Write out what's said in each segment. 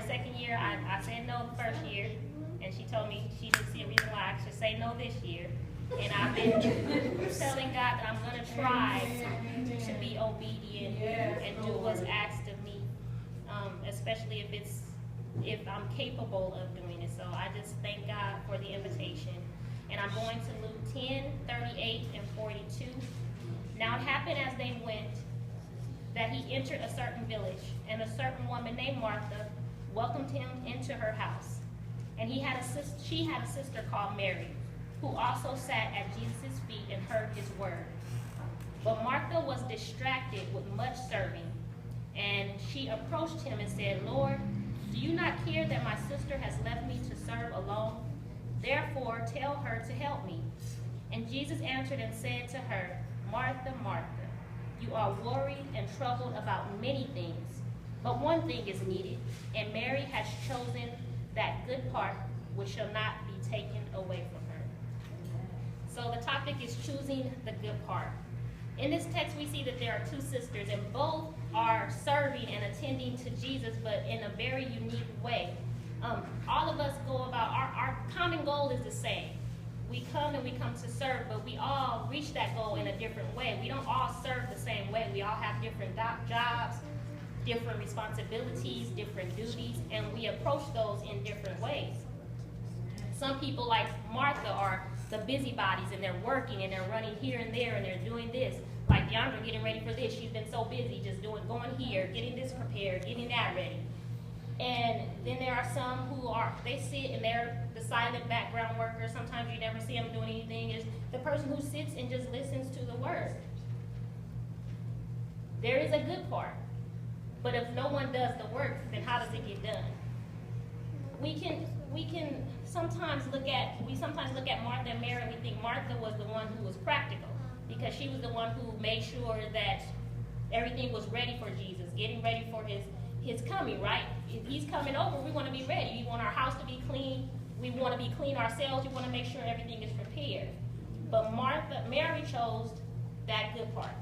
second year. I said no the first year, and she told me she didn't see a reason why I should say no this year. And I've been telling God that I'm going to try to be obedient and do what's asked of me, especially if I'm capable of doing it. So I just thank God for the invitation. And I'm going to Luke 10, 38, and 42. Now it happened as they went that he entered a certain village, and a certain woman named Martha welcomed him into her house. And she had a sister called Mary, who also sat at Jesus' feet and heard his word. But Martha was distracted with much serving, and she approached him and said, Lord, do you not care that my sister has left me to serve alone? Therefore, tell her to help me. And Jesus answered and said to her, Martha, Martha, you are worried and troubled about many things, but one thing is needed, and Mary has chosen that good part which shall not be taken away from her. So the topic is choosing the good part. In this text, we see that there are two sisters, and both are serving and attending to Jesus, but in a very unique way. All of us go about, our common goal is the same. We come to serve, but we all reach that goal in a different way. We don't all serve the same way. We all have different jobs, different responsibilities, different duties, and we approach those in different ways. Some people, like Martha, are the busybodies, and they're working and they're running here and there and they're doing this. Like Deandra getting ready for this. She's been so busy just going here, getting this prepared, getting that ready. And then there are some who they sit and they're the silent background workers. Sometimes you never see them doing anything. Is the person who sits and just listens to the word. There is a good part. But if no one does the work, then how does it get done? We can sometimes look at Martha and Mary, and we think Martha was the one who was practical, because she was the one who made sure that everything was ready for Jesus, getting ready for his coming, right? If he's coming over, we want to be ready. We want our house to be clean. We want to be clean ourselves. We want to make sure everything is prepared. But Mary chose that good part.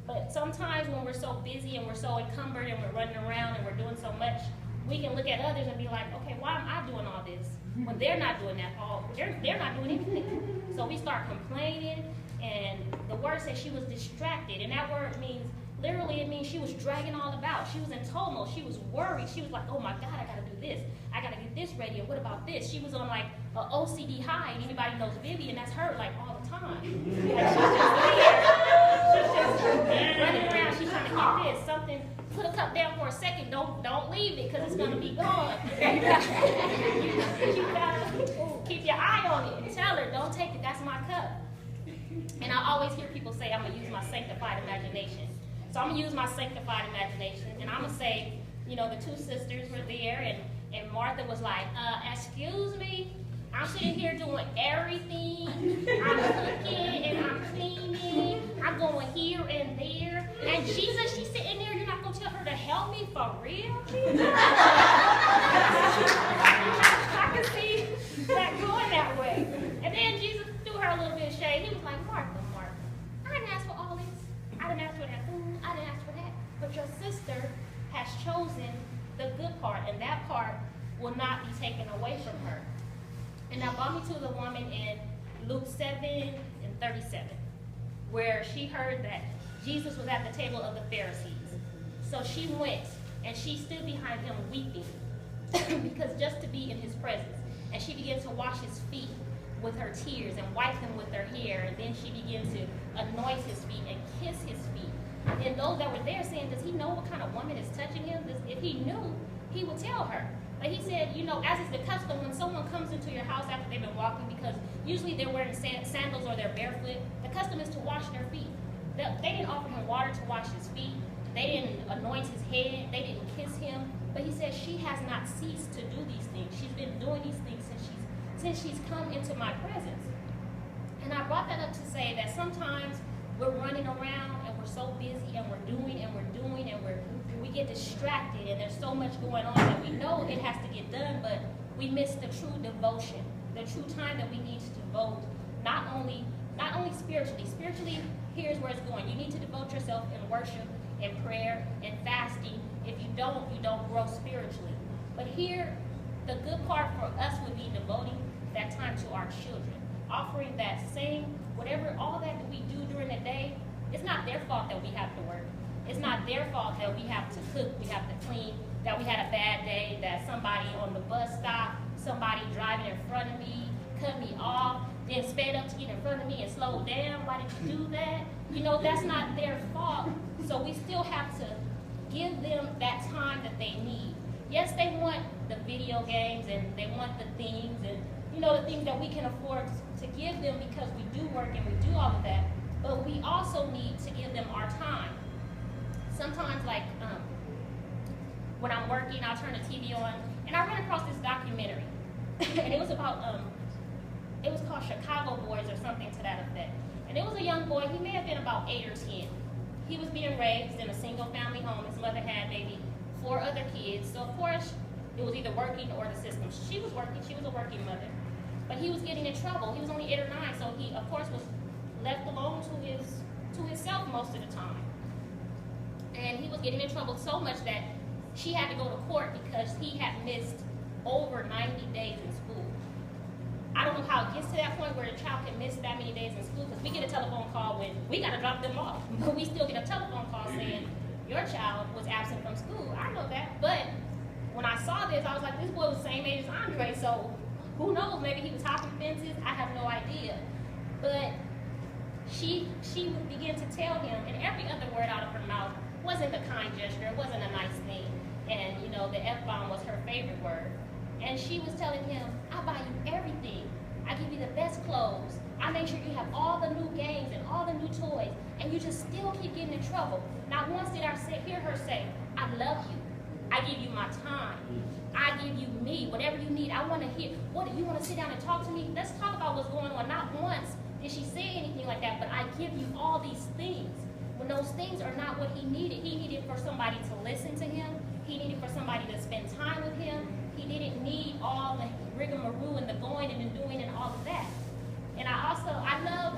But sometimes when we're so busy and we're so encumbered and we're running around and we're doing so much, we can look at others and be like, okay, why am I doing all this when they're not doing that? They're not doing anything. So we start complaining, and the word says she was distracted, and that word means, literally it means she was dragging all about. She was in tumult. She was worried. She was like, oh my God, I got to do this. I got to get this ready. And what about this? She was on like an OCD high, and anybody knows Vivian, that's her like all the time. Like she's just there. She's just running around. She's trying to get this, something. Put a cup down for a second. Don't leave it, because it's going to be gone. You gotta keep your eye on it and tell her, don't take it. That's my cup. And I always hear people say, I'm going to use my sanctified imagination. So I'm going to use my sanctified imagination, and I'm going to say, the two sisters were there, and Martha was like, excuse me, I'm sitting here doing everything. I'm cooking and I'm cleaning. I'm going here and there. And Jesus, she's sitting there. You're not going to tell her to help me for real? I can see that going that way. And then Jesus threw her a little bit of shade. He was like, Martha, Martha, I didn't ask for all this. I didn't ask for that food. I didn't ask for that. But your sister has chosen the good part, and that part will not be taken away from her. And that brought me to the woman in Luke 7 and 37, where she heard that Jesus was at the table of the Pharisees. So she went, and she stood behind him weeping, because just to be in his presence. And she began to wash his feet with her tears and wipe them with her hair. And then she began to anoint his feet and kiss his feet. And those that were there saying, does he know what kind of woman is touching him? If he knew, he would tell her. But he said, as is the custom, when someone comes into your house after they've been walking, because usually they're wearing sandals or they're barefoot, the custom is to wash their feet. They didn't offer him water to wash his feet. They didn't anoint his head. They didn't kiss him. But he said, she has not ceased to do these things. She's been doing these things since she's come into my presence. And I brought that up to say that sometimes we're running around and we're so busy and we're doing and we get distracted, and there's so much going on that we know it has to get done, but we miss the true devotion, the true time that we need to devote, not only spiritually. Spiritually, here's where it's going. You need to devote yourself in worship, in prayer, in fasting. If you don't grow spiritually. But here, the good part for us would be devoting that time to our children, offering that same, whatever, all that we do during the day. It's not their fault that we have to work. It's not their fault that we have to cook, we have to clean, that we had a bad day, that somebody on the bus stop, somebody driving in front of me, cut me off, then sped up to get in front of me and slowed down. Why did you do that? You know, that's not their fault. So we still have to give them that time that they need. Yes, they want the video games and they want the things and, you know, the things that we can afford to give them because we do work and we do all of that. But we also need to give them our time. Sometimes, like, when I'm working, I'll turn the TV on, and I ran across this documentary. And it was about, it was called Chicago Boys or something to that effect. And it was a young boy, he may have been about 8 or 10. He was being raised in a single family home. His mother had maybe 4 other kids. So of course, it was either working or the system. She was working, she was a working mother. But he was getting in trouble. He was only 8 or 9, so he, of course, was left alone to himself most of the time. And he was getting in trouble so much that she had to go to court because he had missed over 90 days in school. I don't know how it gets to that point where a child can miss that many days in school, because we get a telephone call when we got to drop them off. But we still get a telephone call saying, your child was absent from school. I know that. But when I saw this, I was like, this boy was the same age as Andre, so who knows? Maybe he was hopping fences. I have no idea. But she would begin to tell him, and every other word out of her mouth wasn't a kind gesture, it wasn't a nice thing. And, you know, the F-bomb was her favorite word. And she was telling him, I buy you everything. I give you the best clothes. I make sure you have all the new games and all the new toys, and you just still keep getting in trouble. Not once did I hear her say, I love you. I give you my time. I give you me, whatever you need. I want to hear, what, you want to sit down and talk to me? Let's talk about what's going on. Not once did she say anything like that, but I give you all these things. When those things are not what he needed for somebody to listen to him. He needed for somebody to spend time with him. He didn't need all the rigmarole and the going and the doing and all of that. And I love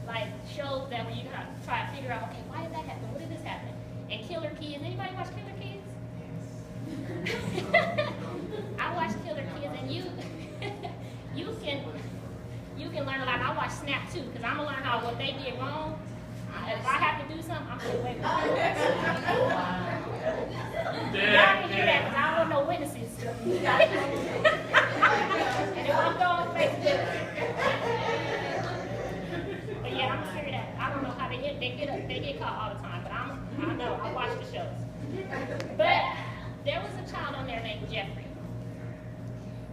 like shows that where you gotta try to figure out, okay, why did that happen? What did this happen? And Killer Kids. Anybody watch Killer Kids? I watch Killer Kids, and you can learn a lot. I watch Snap too, because I'm gonna learn how what they did wrong. If I have to do something, I'm gonna wait. Y'all can hear that, because I don't want no witnesses. And if I'm going on Facebook, but yeah, I'm sure that I don't know how they get caught all the time, but I know I watch the shows. But there was a child on there named Jeffrey,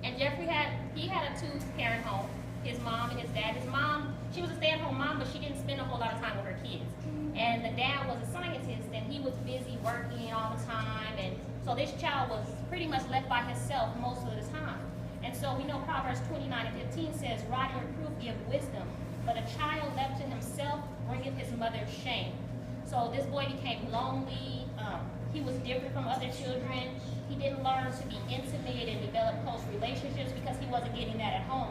and Jeffrey had a 2-parent home. His mom and his dad. His mom, she was a stay-at-home mom, but she didn't spend a whole lot of time with her kids. And the dad was a scientist, and he was busy working all the time, and so this child was pretty much left by himself most of the time. And so we know Proverbs 29:15 says, rod and reproof give wisdom, but a child left to himself bringeth his mother's shame. So this boy became lonely. He was different from other children. He didn't learn to be intimate and develop close relationships because he wasn't getting that at home.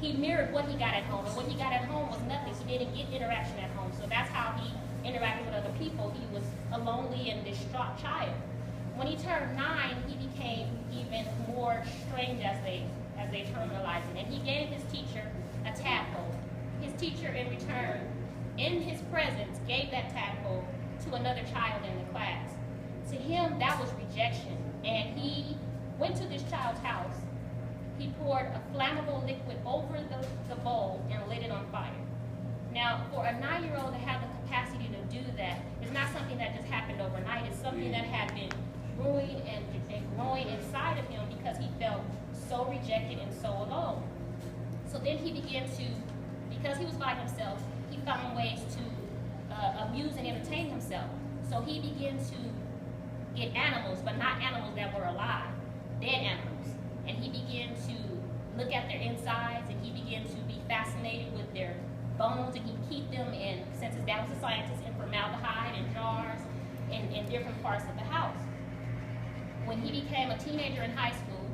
He mirrored what he got at home, and what he got at home was nothing. He didn't get interaction at home. So that's how he interacted with other people. He was a lonely and distraught child. When he turned 9, he became even more strange as they terminalized it. And he gave his teacher a tadpole. His teacher, in return, in his presence, gave that tadpole to another child in the class. To him, that was rejection. And he went to this child's house. He poured a flammable liquid over the bowl and lit it on fire. Now, for a 9-year-old to have the capacity to do that is not something that just happened overnight. It's something that had been brewing and growing inside of him because he felt so rejected and so alone. So then he began to, because he was by himself, he found ways to amuse and entertain himself. So he began to get animals, but not animals that were alive, dead animals. And he began to look at their insides, and he began to be fascinated with their bones, and he'd keep them in, since his dad was a scientist, in formaldehyde and jars in different parts of the house. When he became a teenager in high school,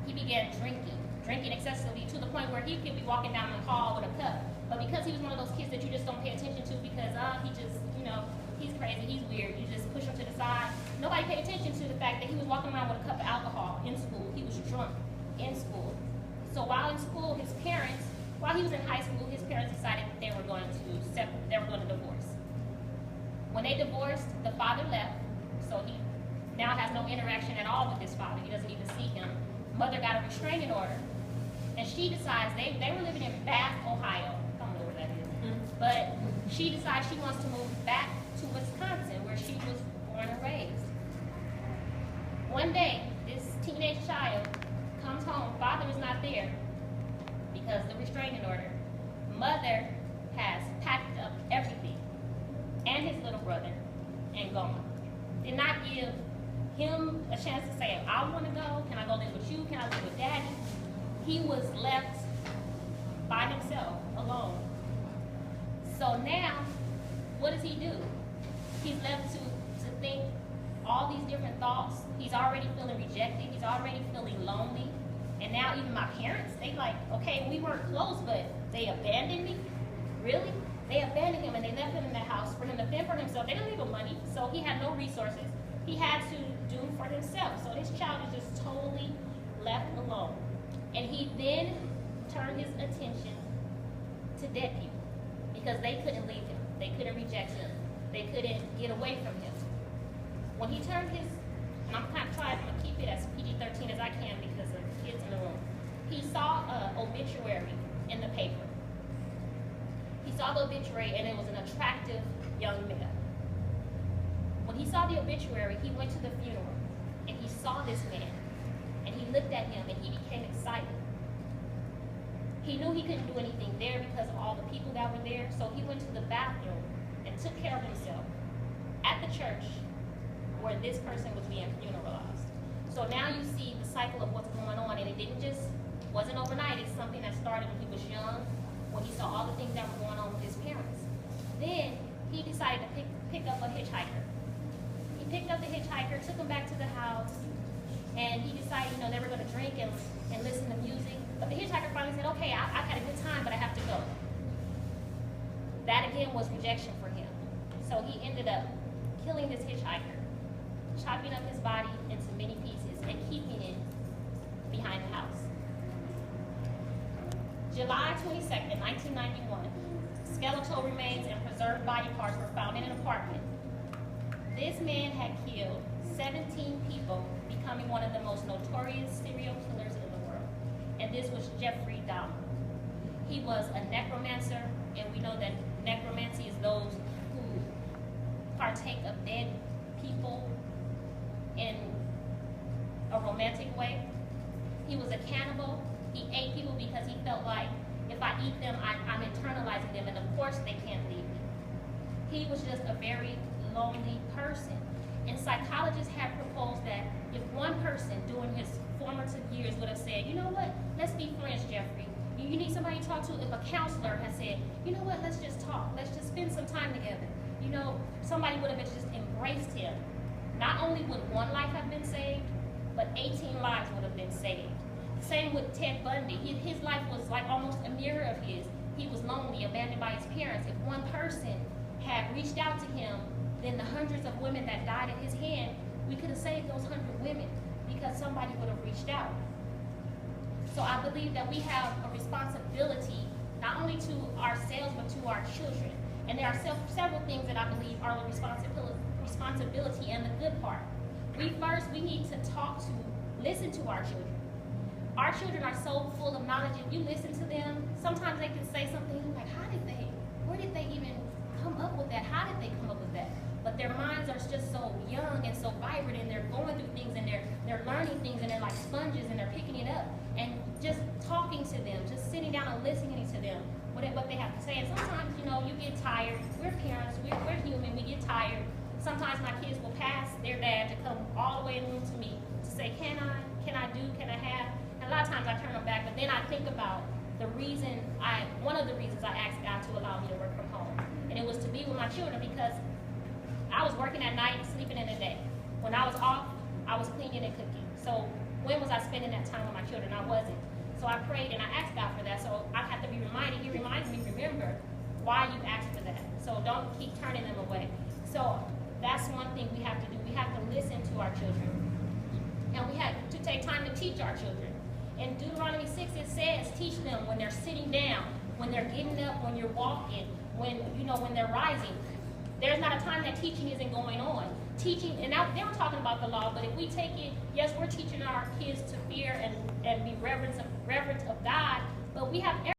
he began drinking excessively to the point where he could be walking down the hall with a cup. But because he was one of those kids that you just don't pay attention to because he just, he's crazy, he's weird, you just push him to the side. Nobody paid attention to the fact that he was walking around with a cup of alcohol in school. So while in school, while he was in high school, his parents decided that they were going to divorce. When they divorced, the father left, so he now has no interaction at all with his father. He doesn't even see him. Mother got a restraining order, and she decides, they were living in Bath, Ohio. I don't know where that is. But she decides she wants to move back to Wisconsin, where she was born and raised. One day, this teenage child comes home. Father is not there because of the restraining order. Mother has packed up everything and his little brother and gone. Did not give him a chance to say, I want to go. Can I go live with you? Can I live with daddy? He was left by himself, alone. So now, what does he do? He's left to think all these different thoughts. He's already feeling rejected. He's already feeling lonely. And now even my parents, they like, okay, we weren't close, but they abandoned me? Really? They abandoned him and they left him in the house for him to fend for himself. They didn't leave him money, so he had no resources. He had to do for himself. So this child is just totally left alone. And he then turned his attention to dead people because they couldn't leave him. They couldn't reject him. They couldn't get away from him. When he turned his, and I'm kind of trying to keep it as PG-13 as I can because of the kids in the room, he saw an obituary in the paper. He saw the obituary and it was an attractive young man. When he saw the obituary, he went to the funeral and he saw this man and he looked at him and he became excited. He knew he couldn't do anything there because of all the people that were there, so he went to the bathroom and took care of himself at the church where this person was being funeralized. So now you see the cycle of what's going on, and it wasn't overnight. It's something that started when he was young, when he saw all the things that were going on with his parents. Then he decided to pick up a hitchhiker. He picked up the hitchhiker, took him back to the house, and he decided, they were going to drink and listen to music. But the hitchhiker finally said, okay, I've had a good time, but I have to go. That again was rejection for him. So he ended up killing this hitchhiker, chopping up his body into many pieces and keeping it behind the house. July 22nd, 1991, skeletal remains and preserved body parts were found in an apartment. This man had killed 17 people, becoming one of the most notorious serial killers in the world. And this was Jeffrey Dahmer. He was a necromancer, and we know that necromancy is those who partake of dead people in a romantic way. He was a cannibal. He ate people because he felt like if I eat them, I'm internalizing them, and of course they can't leave me. He was just a very lonely person. And psychologists have proposed that if one person during his formative years would have said, you know what, let's be friends, Jeffrey. You need somebody to talk to. If a counselor has said, you know what, let's just talk. Let's just spend some time together. Somebody would have just embraced him. Not only would one life have been saved, but 18 lives would have been saved. Same with Ted Bundy. His life was like almost a mirror of his. He was lonely, abandoned by his parents. If one person had reached out to him, then the hundreds of women that died at his hand, we could have saved those 100 women because somebody would have reached out. So I believe that we have a responsibility, not only to ourselves, but to our children. And there are several things that I believe are the responsibility and the good part. We need to listen to our children. Our children are so full of knowledge. If you listen to them, sometimes they can say something like, where did they even come up with that? How did they come up with that? But their minds are just so young and so vibrant, and they're going through things, and they're learning things, and they're like sponges, and they're picking it up. And just talking to them, just sitting down and listening to them, what they have to say. And sometimes, you get tired. We're parents, we're human, we get tired. Sometimes my kids will pass their dad to come all the way in the room to me to say, can I have? And a lot of times I turn them back, but then I think about one of the reasons I asked God to allow me to work from home. And it was to be with my children because I was working at night and sleeping in the day. When I was off, I was cleaning and cooking. So when was I spending that time with my children? I wasn't. So I prayed and I asked God for that. So I have to be reminded. He reminds me, remember why you asked for that. So don't keep turning them away. So that's one thing we have to do. We have to listen to our children. And we have to take time to teach our children. In Deuteronomy 6, it says, teach them when they're sitting down, when they're getting up, when you're walking, when they're rising. There's not a time that teaching isn't going on. Teaching, and now they were talking about the law, but if we take it, yes, we're teaching our kids to fear and be reverent of God, but we have